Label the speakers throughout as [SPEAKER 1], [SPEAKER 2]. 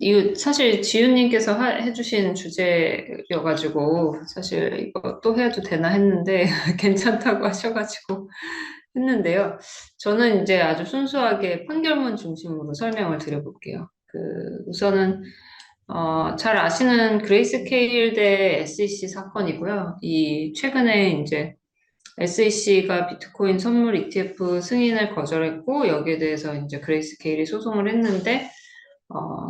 [SPEAKER 1] 이거 사실 지윤님께서 해주신 주제여가지고 사실 이거 또 해도 되나 했는데 괜찮다고 하셔가지고 했는데요. 저는 이제 아주 순수하게 판결문 중심으로 설명을 드려볼게요. 우선은 잘 아시는 그레이스 케일 대 SEC 사건이고요. 이 최근에 이제 SEC가 비트코인 선물 ETF 승인을 거절했고 여기에 대해서 이제 그레이스 케일이 소송을 했는데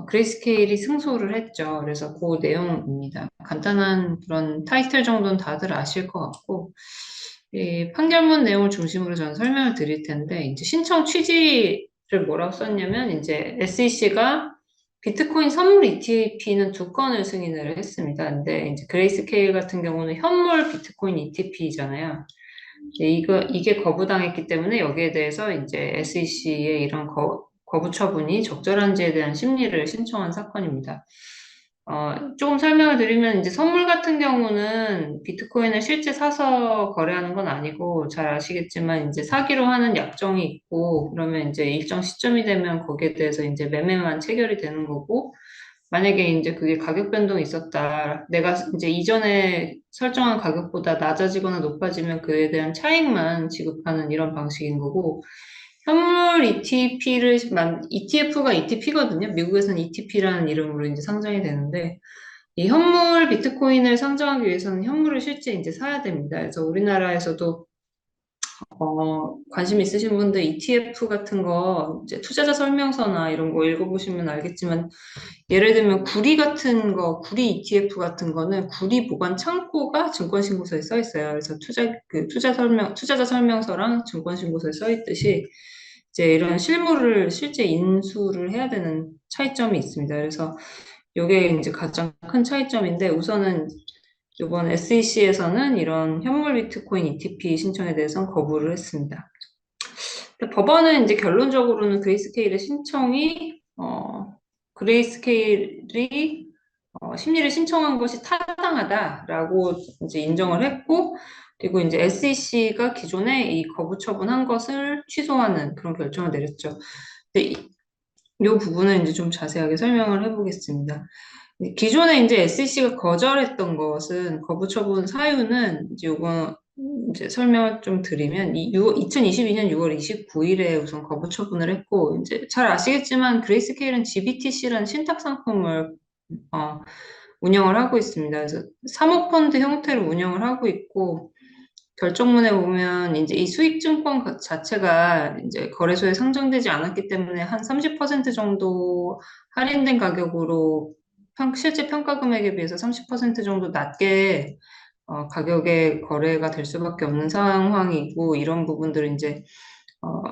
[SPEAKER 1] 그레이스케일이 승소를 했죠. 그래서 그 내용입니다. 간단한 그런 타이틀 정도는 다들 아실 것 같고, 이 판결문 내용을 중심으로 저는 설명을 드릴 텐데, 이제 신청 취지를 뭐라고 썼냐면, 이제 SEC가 비트코인 선물 ETP는 두 건을 승인을 했습니다. 근데 이제 그레이스케일 같은 경우는 현물 비트코인 ETP잖아요. 이게 거부당했기 때문에 여기에 대해서 이제 SEC의 이런 거부 처분이 적절한지에 대한 심리를 신청한 사건입니다. 조금 설명을 드리면 이제 선물 같은 경우는 비트코인을 실제 사서 거래하는 건 아니고 잘 아시겠지만 이제 사기로 하는 약정이 있고 그러면 이제 일정 시점이 되면 거기에 대해서 이제 매매만 체결이 되는 거고 만약에 이제 그게 가격 변동이 있었다. 내가 이제 이전에 설정한 가격보다 낮아지거나 높아지면 그에 대한 차익만 지급하는 이런 방식인 거고, 현물 ETF가 ETP거든요. 미국에서는 ETP라는 이름으로 이제 상장이 되는데, 이 현물 비트코인을 상장하기 위해서는 현물을 실제 이제 사야 됩니다. 그래서 우리나라에서도 관심 있으신 분들 ETF 같은 거, 이제 투자자 설명서나 이런 거 읽어보시면 알겠지만, 예를 들면 구리 같은 거, 구리 ETF 같은 거는 구리 보관 창고가 증권신고서에 써 있어요. 그래서 투자자 설명서랑 증권신고서에 써 있듯이 이제 이런 실물을 실제 인수를 해야 되는 차이점이 있습니다. 그래서 이게 이제 가장 큰 차이점인데 우선은 이번 SEC에서는 이런 현물 비트코인 ETP 신청에 대해서는 거부를 했습니다. 법원은 이제 결론적으로는 그레이스케일이 심리를 신청한 것이 타당하다라고 이제 인정을 했고, 그리고 이제 SEC가 기존에 이 거부 처분한 것을 취소하는 그런 결정을 내렸죠. 근데 이 부분은 이제 좀 자세하게 설명을 해보겠습니다. 기존에 이제 SEC가 거절했던 것은 거부 처분 사유는 이제 요거 이제 설명을 좀 드리면 2022년 6월 29일에 우선 거부 처분을 했고 이제 잘 아시겠지만 그레이스케일은 GBTC라는 신탁 상품을 어, 운영을 하고 있습니다. 그래서 사모펀드 형태로 운영을 하고 있고 결정문에 보면 이제 이 수익증권 자체가 이제 거래소에 상장되지 않았기 때문에 한 30% 정도 할인된 가격으로 실제 평가 금액에 비해서 30% 정도 낮게 가격에 거래가 될 수밖에 없는 상황이고 이런 부분들은 이제 어,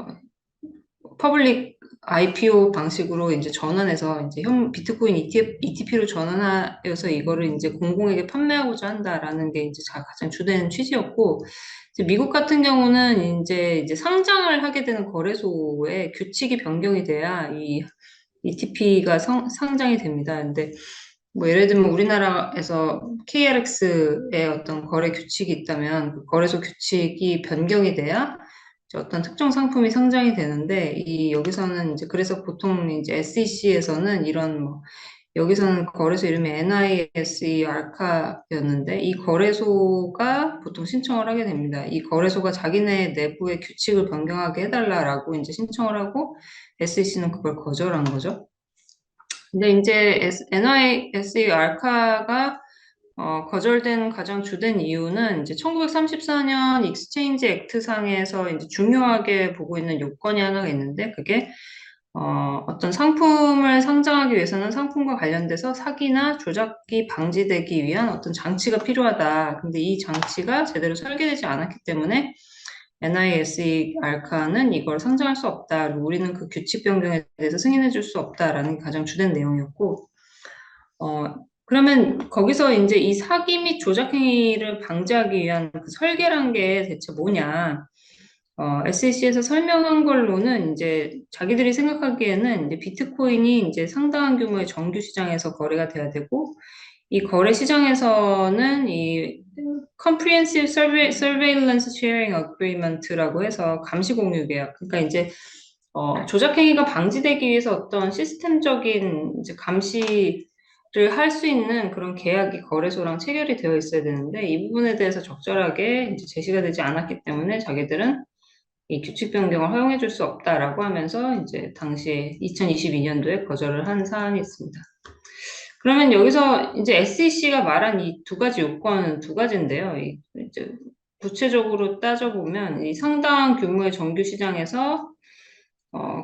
[SPEAKER 1] 퍼블릭 IPO 방식으로 이제 전환해서 이제 비트코인 ETP로 전환하여서 이거를 이제 공공에게 판매하고자 한다라는 게 이제 가장 주된 취지였고, 이제 미국 같은 경우는 이제 상장을 하게 되는 거래소의 규칙이 변경이 돼야 이 ETP가 상장이 됩니다. 근데 뭐 예를 들면 우리나라에서 KRX의 어떤 거래 규칙이 있다면 그 거래소 규칙이 변경이 돼야 이제 어떤 특정 상품이 상장이 되는데 이 여기서는 이제 그래서 보통 이제 SEC에서는 이런 뭐 여기서는 거래소 이름이 NISE 알카였는데 이 거래소가 보통 신청을 하게 됩니다. 이 거래소가 자기네 내부의 규칙을 변경하게 해달라라고 이제 신청을 하고 SEC는 그걸 거절한 거죠. 근데 이제 NISE 알카가 거절된 가장 주된 이유는 이제 1934년 익스체인지 액트 상에서 이제 중요하게 보고 있는 요건이 하나가 있는데 그게 어떤 상품을 상장하기 위해서는 상품과 관련돼서 사기나 조작이 방지되기 위한 어떤 장치가 필요하다. 근데 이 장치가 제대로 설계되지 않았기 때문에 NISE 알카는 이걸 상장할 수 없다. 그리고 우리는 그 규칙 변경에 대해서 승인해 줄 수 없다라는 게 가장 주된 내용이었고, 어, 그러면 거기서 이제 이 사기 및 조작 행위를 방지하기 위한 그 설계란 게 대체 뭐냐? SEC에서 설명한 걸로는 이제 자기들이 생각하기에는 이제 비트코인이 이제 상당한 규모의 정규 시장에서 거래가 돼야 되고, 이 거래 시장에서는 이 Comprehensive Surveillance Sharing Agreement라고 해서 감시 공유 계약. 그러니까 이제 조작 행위가 방지되기 위해서 어떤 시스템적인 이제 감시를 할 수 있는 그런 계약이 거래소랑 체결이 되어 있어야 되는데 이 부분에 대해서 적절하게 이제 제시가 되지 않았기 때문에 자기들은 이 규칙 변경을 허용해 줄 수 없다라고 하면서 이제 당시에 2022년도에 거절을 한 사안이 있습니다. 그러면 여기서 이제 SEC가 말한 이 두 가지 요건은 두 가지인데요. 이제 구체적으로 따져보면 이 상당 규모의 정규 시장에서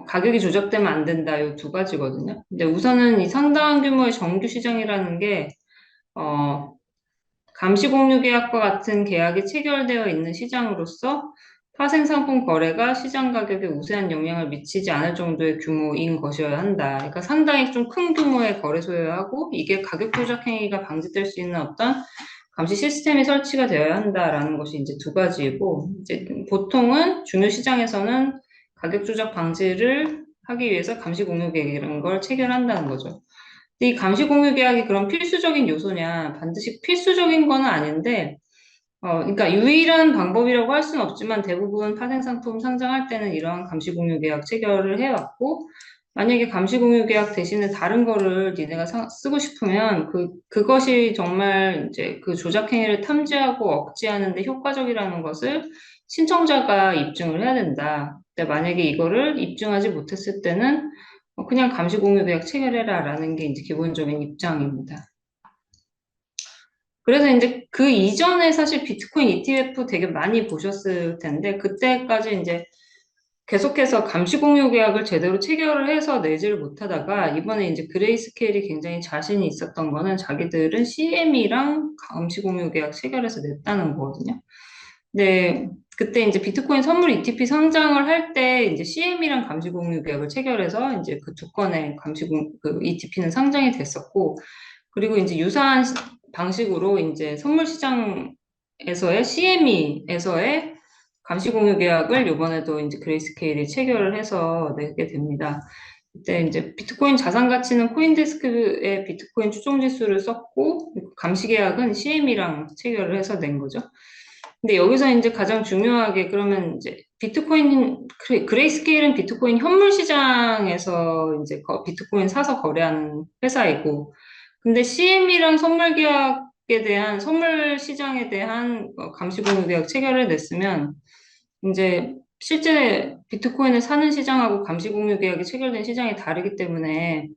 [SPEAKER 1] 가격이 조작되면 안 된다. 요 두 가지거든요. 근데 우선은 이 상당 규모의 정규 시장이라는 게 어, 감시공유계약과 같은 계약이 체결되어 있는 시장으로서 파생상품 거래가 시장 가격에 우세한 영향을 미치지 않을 정도의 규모인 것이어야 한다. 그러니까 상당히 좀 큰 규모의 거래소여야 하고 이게 가격 조작 행위가 방지될 수 있는 어떤 감시 시스템이 설치가 되어야 한다라는 것이 이제 두 가지이고 이제 보통은 중요 시장에서는 가격 조작 방지를 하기 위해서 감시 공유 계획이라는 걸 체결한다는 거죠. 이 감시 공유 계약이 그런 필수적인 요소냐? 반드시 필수적인 건 아닌데, 그러니까 유일한 방법이라고 할 수는 없지만 대부분 파생상품 상장할 때는 이러한 감시 공유 계약 체결을 해왔고, 만약에 감시 공유 계약 대신에 다른 거를 니네가 쓰고 싶으면 그것이 정말 이제 그 조작행위를 탐지하고 억제하는 데 효과적이라는 것을 신청자가 입증을 해야 된다. 근데 만약에 이거를 입증하지 못했을 때는 그냥 감시 공유 계약 체결해라라는 게 이제 기본적인 입장입니다. 그래서 이제 그 이전에 사실 비트코인 ETF 되게 많이 보셨을 텐데 그때까지 이제 계속해서 감시 공유 계약을 제대로 체결을 해서 내지를 못하다가 이번에 이제 그레이스케일이 굉장히 자신이 있었던 거는 자기들은 CM이랑 감시 공유 계약 체결해서 냈다는 거거든요. 네, 그때 이제 비트코인 선물 ETP 상장을 할 때 이제 CM이랑 감시 공유 계약을 체결해서 이제 그 두 건의 그 ETP는 상장이 됐었고, 그리고 이제 유사한 방식으로 이제 선물 시장에서의 CME에서의 감시 공유 계약을 이번에도 이제 그레이스케일이 체결을 해서 내게 됩니다. 그때 이제 비트코인 자산 가치는 코인데스크의 비트코인 추종 지수를 썼고, 감시 계약은 CM이랑 체결을 해서 낸 거죠. 근데 여기서 이제 가장 중요하게 그러면 이제 그레이스케일은 비트코인 현물 시장에서 이제 비트코인 사서 거래하는 회사이고, 근데 CM이랑 선물 계약에 대한 선물 시장에 대한 감시 공유 계약 체결을 냈으면 이제 실제 비트코인을 사는 시장하고 감시 공유 계약이 체결된 시장이 다르기 때문에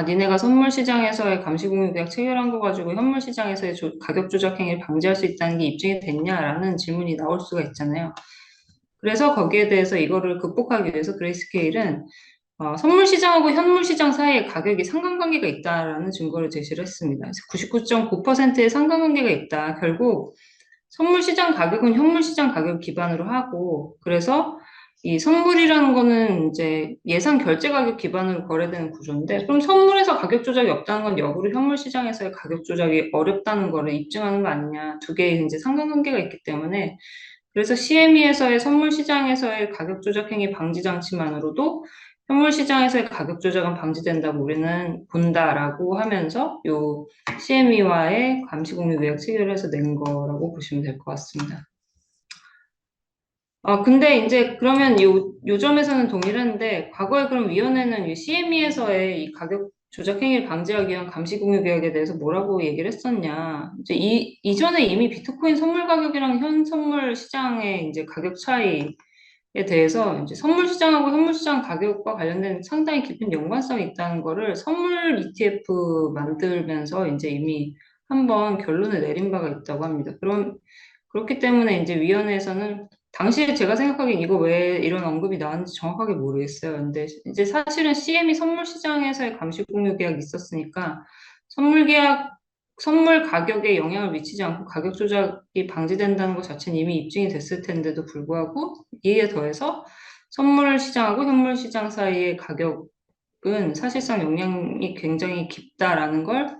[SPEAKER 1] 니네가 선물 시장에서의 감시 공유 계약 체결한 거 가지고 현물 시장에서의 가격 조작 행위를 방지할 수 있다는 게 입증이 됐냐라는 질문이 나올 수가 있잖아요. 그래서 거기에 대해서 이거를 극복하기 위해서 그레이스케일은 선물 시장하고 현물 시장 사이에 가격이 상관관계가 있다라는 증거를 제시를 했습니다. 99.9%의 상관관계가 있다. 결국 선물 시장 가격은 현물 시장 가격 기반으로 하고, 그래서 이 선물이라는 거는 이제 예상 결제 가격 기반으로 거래되는 구조인데, 그럼 선물에서 가격 조작이 없다는 건 역으로 현물 시장에서의 가격 조작이 어렵다는 거를 입증하는 거 아니냐. 두 개의 이제 상관관계가 있기 때문에, 그래서 CME에서의 선물 시장에서의 가격 조작 행위 방지 장치만으로도 현물 시장에서의 가격 조작은 방지된다고 우리는 본다라고 하면서 요 CME와의 감시 공유 계약 체결을 해서 낸 거라고 보시면 될 것 같습니다. 근데 이제 그러면 요 점에서는 동일한데 과거에 그럼 위원회는 이 CME에서의 이 가격 조작 행위를 방지하기 위한 감시 공유 계약에 대해서 뭐라고 얘기를 했었냐. 이제 이전에 이미 비트코인 선물 가격이랑 현 선물 시장의 이제 가격 차이에 대해서 이제 선물 시장하고 현물 시장 가격과 관련된 상당히 깊은 연관성이 있다는 거를 선물 ETF 만들면서 이제 이미 한번 결론을 내린 바가 있다고 합니다. 그렇기 때문에 이제 위원회에서는 당시에 제가 생각하기엔 이거 왜 이런 언급이 나왔는지 정확하게 모르겠어요. 근데 이제 사실은 CM이 선물 시장에서의 감시 공유 계약이 있었으니까 선물 계약, 선물 가격에 영향을 미치지 않고 가격 조작이 방지된다는 것 자체는 이미 입증이 됐을 텐데도 불구하고 이에 더해서 선물 시장하고 현물 시장 사이의 가격은 사실상 영향이 굉장히 깊다라는 걸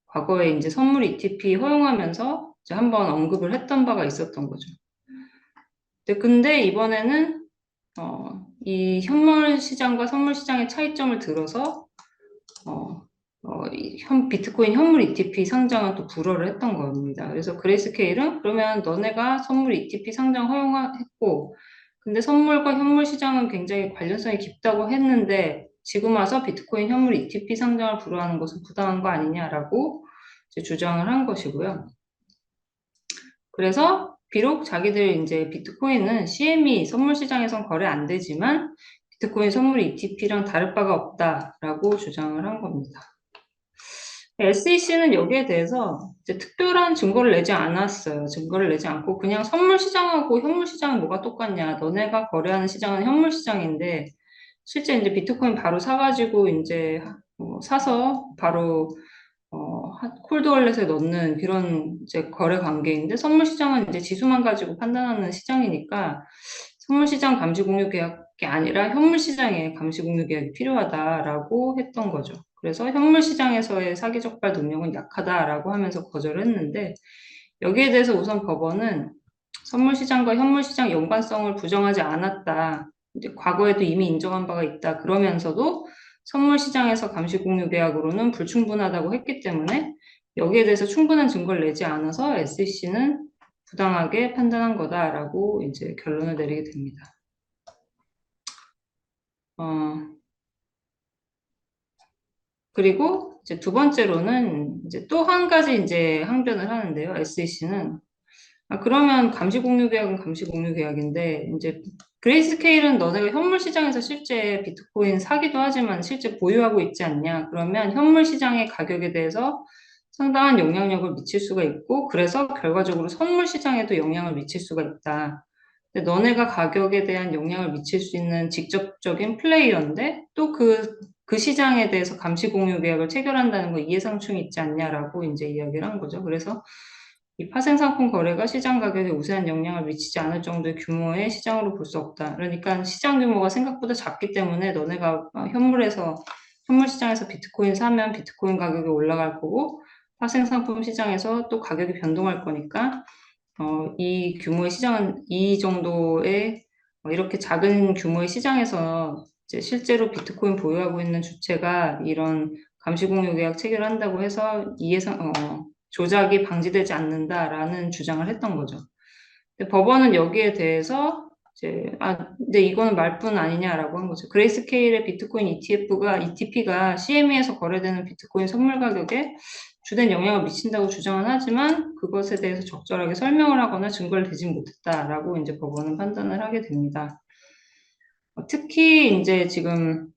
[SPEAKER 1] 과거에 이제 선물 ETP 허용하면서 이제 한번 언급을 했던 바가 있었던 거죠. 근데 이번에는 이 현물 시장과 선물 시장의 차이점을 들어서 비트코인 현물 ETP 상장은 또 불허를 했던 겁니다. 그래서 그레이스케일은 그러면 너네가 선물 ETP 상장 허용했고 근데 선물과 현물 시장은 굉장히 관련성이 깊다고 했는데 지금 와서 비트코인 현물 ETP 상장을 불허하는 것은 부당한 거 아니냐라고 이제 주장을 한 것이고요. 그래서 비록 자기들 이제 비트코인은 CME 선물 시장에선 거래 안 되지만 비트코인 선물 ETP랑 다를 바가 없다라고 주장을 한 겁니다. SEC는 여기에 대해서 이제 특별한 증거를 내지 않았어요. 증거를 내지 않고 그냥 선물 시장하고 현물 시장은 뭐가 똑같냐. 너네가 거래하는 시장은 현물 시장인데 실제 이제 비트코인 바로 사가지고 이제 사서 바로 콜드월렛에 넣는 그런 이제 거래 관계인데 선물 시장은 이제 지수만 가지고 판단하는 시장이니까 선물 시장 감시 공유 계약이 아니라 현물 시장에 감시 공유 계약이 필요하다라고 했던 거죠. 그래서 현물 시장에서의 사기 적발 능력은 약하다라고 하면서 거절을 했는데 여기에 대해서 우선 법원은 선물 시장과 현물 시장 연관성을 부정하지 않았다. 이제 과거에도 이미 인정한 바가 있다. 그러면서도 선물 시장에서 감시 공유 계약으로는 불충분하다고 했기 때문에 여기에 대해서 충분한 증거를 내지 않아서 SEC는 부당하게 판단한 거다라고 이제 결론을 내리게 됩니다. 그리고 이제 두 번째로는 이제 또 한 가지 이제 항변을 하는데요. SEC는 그러면 감시 공유 계약은 감시 공유 계약인데 이제 그레이스케일은 너네가 현물 시장에서 실제 비트코인 사기도 하지만 실제 보유하고 있지 않냐? 그러면 현물 시장의 가격에 대해서 상당한 영향력을 미칠 수가 있고 그래서 결과적으로 선물 시장에도 영향을 미칠 수가 있다. 근데 너네가 가격에 대한 영향을 미칠 수 있는 직접적인 플레이어인데 또 그 시장에 대해서 감시 공유 계약을 체결한다는 거 이해상충이 있지 않냐라고 이제 이야기를 한 거죠. 그래서 이 파생상품 거래가 시장 가격에 우세한 영향을 미치지 않을 정도의 규모의 시장으로 볼 수 없다. 그러니까 시장 규모가 생각보다 작기 때문에 너네가 현물 시장에서 비트코인 사면 비트코인 가격이 올라갈 거고 파생상품 시장에서 또 가격이 변동할 거니까 이 규모의 시장은 이 정도의 이렇게 작은 규모의 시장에서 이제 실제로 비트코인 보유하고 있는 주체가 이런 감시공유 계약 체결한다고 해서 조작이 방지되지 않는다라는 주장을 했던 거죠. 근데 법원은 여기에 대해서 근데 이거는 말뿐 아니냐라고 한 거죠. 그레이스케일의 비트코인 ETP가 CME에서 거래되는 비트코인 선물 가격에 주된 영향을 미친다고 주장은 하지만 그것에 대해서 적절하게 설명을 하거나 증거를 대지 못했다라고 이제 법원은 판단을 하게 됩니다. 특히 이제 지금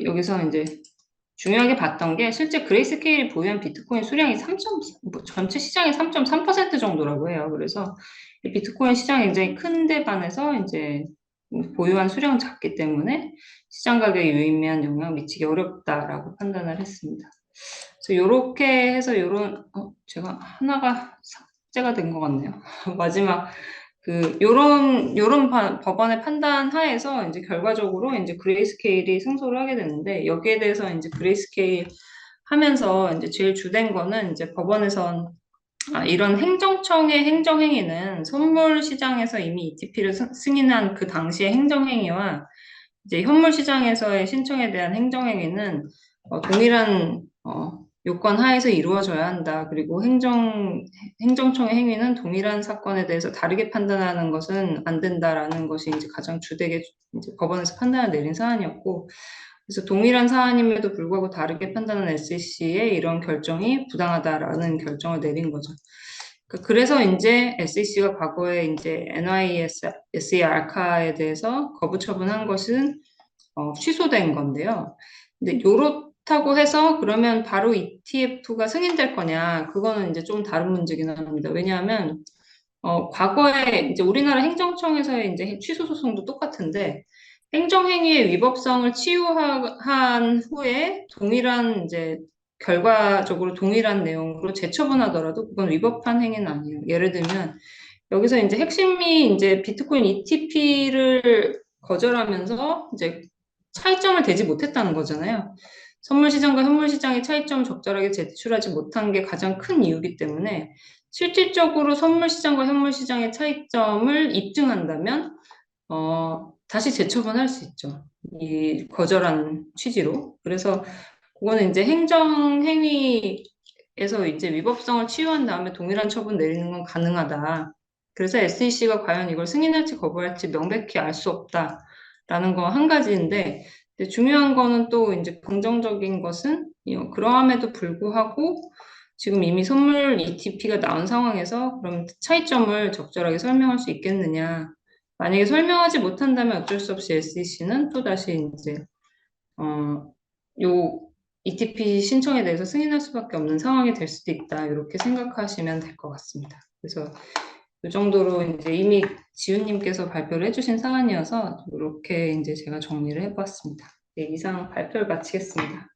[SPEAKER 1] 여기서 이제 중요하게 봤던 게 실제 그레이스케일이 보유한 비트코인 수량이 전체 시장의 3.3% 정도라고 해요. 그래서 비트코인 시장이 굉장히 큰데 반해서 이제 보유한 수량은 작기 때문에 시장 가격에 유의미한 영향을 미치기 어렵다라고 판단을 했습니다. 그래서 이렇게 해서 제가 하나가 삭제가 된 것 같네요. 마지막 요런 법원의 판단 하에서 이제 결과적으로 이제 그레이스케일이 승소를 하게 되는데 여기에 대해서 이제 그레이스케일 하면서 이제 제일 주된 거는 이제 법원에선 이런 행정청의 행정행위는 선물 시장에서 이미 ETP를 승인한 그 당시의 행정행위와 이제 현물 시장에서의 신청에 대한 행정행위는 동일한 요건 하에서 이루어져야 한다. 그리고 행정청의 행위는 동일한 사건에 대해서 다르게 판단하는 것은 안 된다라는 것이 이제 가장 주되게 이제 법원에서 판단을 내린 사안이었고, 그래서 동일한 사안임에도 불구하고 다르게 판단한 SEC의 이런 결정이 부당하다라는 결정을 내린 거죠. 그래서 이제 SEC가 과거에 이제 NYSE 알카에 대해서 거부 처분한 것은 취소된 건데요. 근데 요렇다고 해서 그러면 바로 ETF가 승인될 거냐? 그거는 이제 좀 다른 문제긴 합니다. 왜냐하면 과거에 이제 우리나라 행정청에서의 이제 취소 소송도 똑같은데 행정행위의 위법성을 치유한 후에 결과적으로 동일한 내용으로 재처분하더라도 그건 위법한 행위는 아니에요. 예를 들면 여기서 이제 핵심이 이제 비트코인 ETP를 거절하면서 이제 차이점을 대지 못했다는 거잖아요. 선물 시장과 현물 시장의 차이점을 적절하게 제출하지 못한 게 가장 큰 이유이기 때문에 실질적으로 선물 시장과 현물 시장의 차이점을 입증한다면 다시 재처분할 수 있죠. 이 거절한 취지로. 그래서 그거는 이제 행정행위에서 이제 위법성을 치유한 다음에 동일한 처분 내리는 건 가능하다. 그래서 SEC가 과연 이걸 승인할지 거부할지 명백히 알 수 없다라는 거 한 가지인데, 근데 중요한 거는 또 이제 긍정적인 것은 그러함에도 불구하고 지금 이미 선물 ETP가 나온 상황에서 그럼 차이점을 적절하게 설명할 수 있겠느냐. 만약에 설명하지 못한다면 어쩔 수 없이 SEC는 또다시 이제 요 ETP 신청에 대해서 승인할 수밖에 없는 상황이 될 수도 있다. 이렇게 생각하시면 될 것 같습니다. 그래서 이 정도로 이제 이미 지훈님께서 발표를 해주신 사안이어서 이렇게 이제 제가 정리를 해보았습니다. 네, 이상 발표를 마치겠습니다.